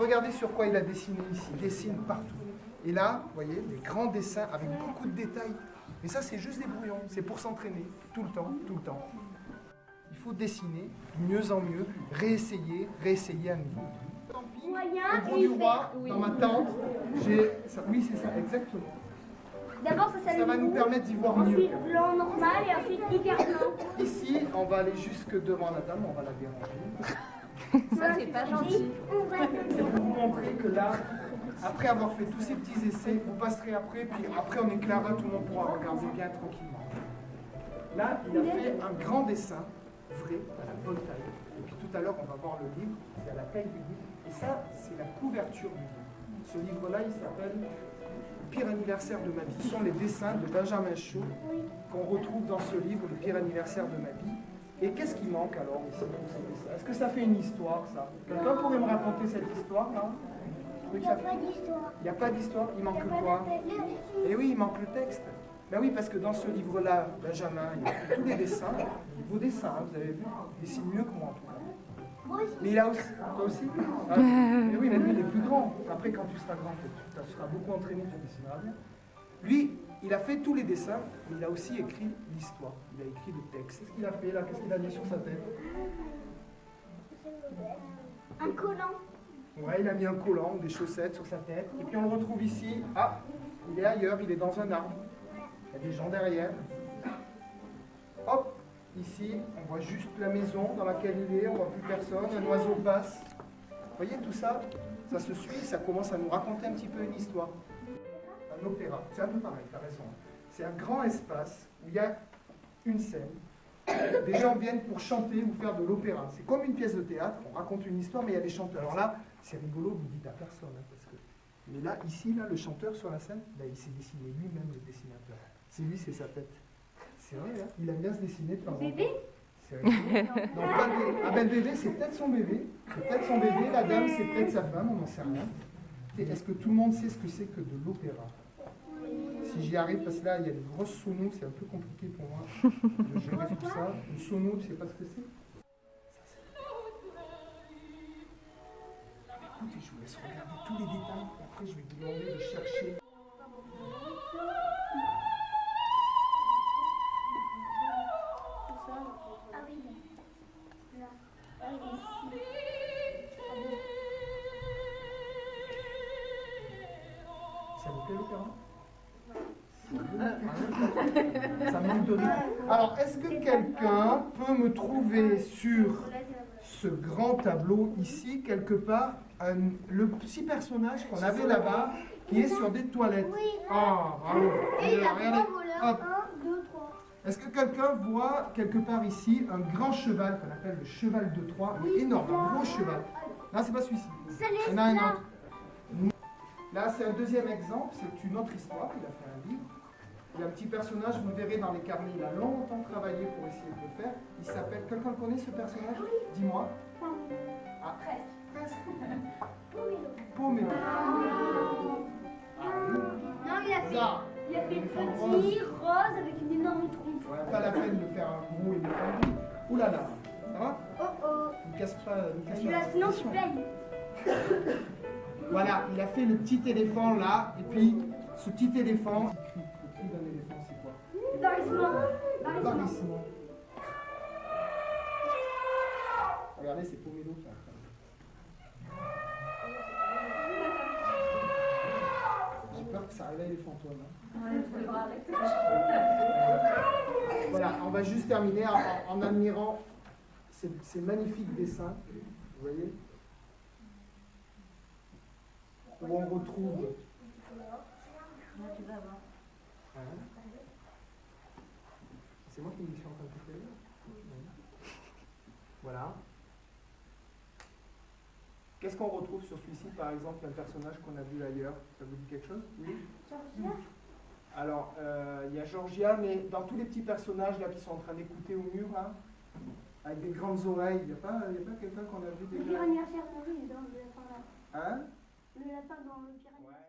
regardez sur quoi il a dessiné ici. Il dessine partout. Et là, vous voyez, des grands dessins avec beaucoup de détails. Mais ça, c'est juste des brouillons. C'est pour s'entraîner. Tout le temps, tout le temps. Il faut dessiner de mieux en mieux, réessayer à nouveau. Au Grand du Roi, dans ma tente, j'ai... Oui, c'est ça, exactement. D'abord, ça va nous permettre d'y voir mieux. Ensuite, blanc normal et ensuite hyper blanc. Ici, on va aller jusque devant la dame, on va la déranger. Ça, c'est pas gentil. C'est pour vous montrer que là, après avoir fait tous ces petits essais, vous passerez après, puis après on éclairera, tout le monde pourra regarder bien tranquillement. Là, il a fait un grand dessin, vrai, à la bonne taille. Et puis tout à l'heure, on va voir le livre, c'est à la taille du livre. Et ça, c'est la couverture du livre. Ce livre-là, il s'appelle Le pire anniversaire de ma vie. Ce sont les dessins de Benjamin Shaw qu'on retrouve dans ce livre, Le pire anniversaire de ma vie. Et qu'est-ce qui manque alors ici dans ces dessins? Est-ce que ça fait une histoire, ça? Quelqu'un pourrait me raconter cette histoire, là? Il n'y a pas d'histoire. Il n'y a pas d'histoire? Il manque quoi? Eh oui, il manque le texte. Ben oui, parce que dans ce livre-là, Benjamin, il a fait tous les dessins, vos dessins, vous avez vu, il dessine mieux que moi en tout cas. Mais il a aussi, toi aussi? Mais oui, mais lui il est plus grand. Après, quand tu seras grand, tu seras beaucoup entraîné, tu dessineras bien. Lui, il a fait tous les dessins, mais il a aussi écrit l'histoire. Il a écrit le texte. Qu'est-ce qu'il a fait là? Qu'est-ce qu'il a mis sur sa tête? Un collant. Ouais, il a mis un collant, des chaussettes sur sa tête. Et puis on le retrouve ici. Ah, il est ailleurs, il est dans un arbre. Il y a des gens derrière. Hop, ici, on voit juste la maison dans laquelle il est, on voit plus personne, un oiseau passe. Vous voyez tout ça? Ça se suit, ça commence à nous raconter un petit peu une histoire. Un opéra, c'est un peu pareil, tu as raison. C'est un grand espace où il y a une scène. Des gens viennent pour chanter ou faire de l'opéra. C'est comme une pièce de théâtre, on raconte une histoire, mais il y a des chanteurs. Alors là, c'est rigolo, vous dites à personne. Parce que... Mais là, ici, là, le chanteur sur la scène, là, il s'est dessiné lui-même, le dessinateur. C'est lui, c'est sa tête. C'est vrai, là, il aime bien se dessiner de temps en temps. Bébé? C'est rigolo. Non, pas le bébé. Ah ben le bébé, c'est peut-être son bébé. C'est peut-être son bébé, la dame, c'est peut-être sa femme, on n'en sait rien. Et est-ce que tout le monde sait ce que c'est que de l'opéra? Si j'y arrive, parce que là, il y a des grosses sonos, c'est un peu compliqué pour moi de gérer tout ça. Une sono, tu sais pas ce que c'est? Écoutez, je vous laisse regarder tous les détails, et après je vais vous demander de chercher. Ah oui. Là. Ah, ici. Ça vous plaît l'opéra? Ça manque de rythme. Alors, est-ce que quelqu'un peut me trouver sur ce grand tableau ici, quelque part, le petit personnage qu'on avait là-bas, qui est sur des toilettes? Oui. Ah, bravo. Et il a Regardez. voilà. Hop. 1, 2, 3. Est-ce que quelqu'un voit quelque part ici un grand cheval qu'on appelle le cheval de Troie? Il est énorme, un gros cheval. Non, c'est pas celui-ci. Il y en a un autre. Là, c'est un deuxième exemple, c'est une autre histoire. Il a fait un livre. Il y a un petit personnage, vous le verrez dans les carnets, il a longtemps travaillé pour essayer de le faire. Il s'appelle, quelqu'un le connaît ce personnage? Dis-moi. Ah, presque. Pomelo. Ah oui. Non, il a fait, Ça. il a fait Éléphant petit, rose, avec une énorme trompe. Ouais, pas la peine de faire un gros éléphant. Ouh là là. Ça va? Oh oh. Ne casse pas, ne casse pas Là, la sinon tu position. payes. Voilà, il a fait le petit éléphant là, et puis ce petit éléphant. Le cri d'un éléphant, c'est quoi? Barrissement. Barrissement. Regardez, c'est Pomelo qui est en train de... J'ai peur que ça réveille les fantômes. Voilà, on va juste terminer en admirant ces magnifiques dessins. Vous voyez? Où on retrouve. Hein? C'est moi qui me suis en train de couper. Voilà. Qu'est-ce qu'on retrouve sur celui-ci, par exemple, un personnage qu'on a vu ailleurs? Ça vous dit quelque chose? Oui. Alors, il y a Georgia, mais dans tous les petits personnages là qui sont en train d'écouter au mur, hein, avec des grandes oreilles, il n'y a pas quelqu'un qu'on a vu Le déjà? pire anniversaire pour lui, il est dans le lapin là. Hein? Le lapin dans le pire anniversaire. Ouais.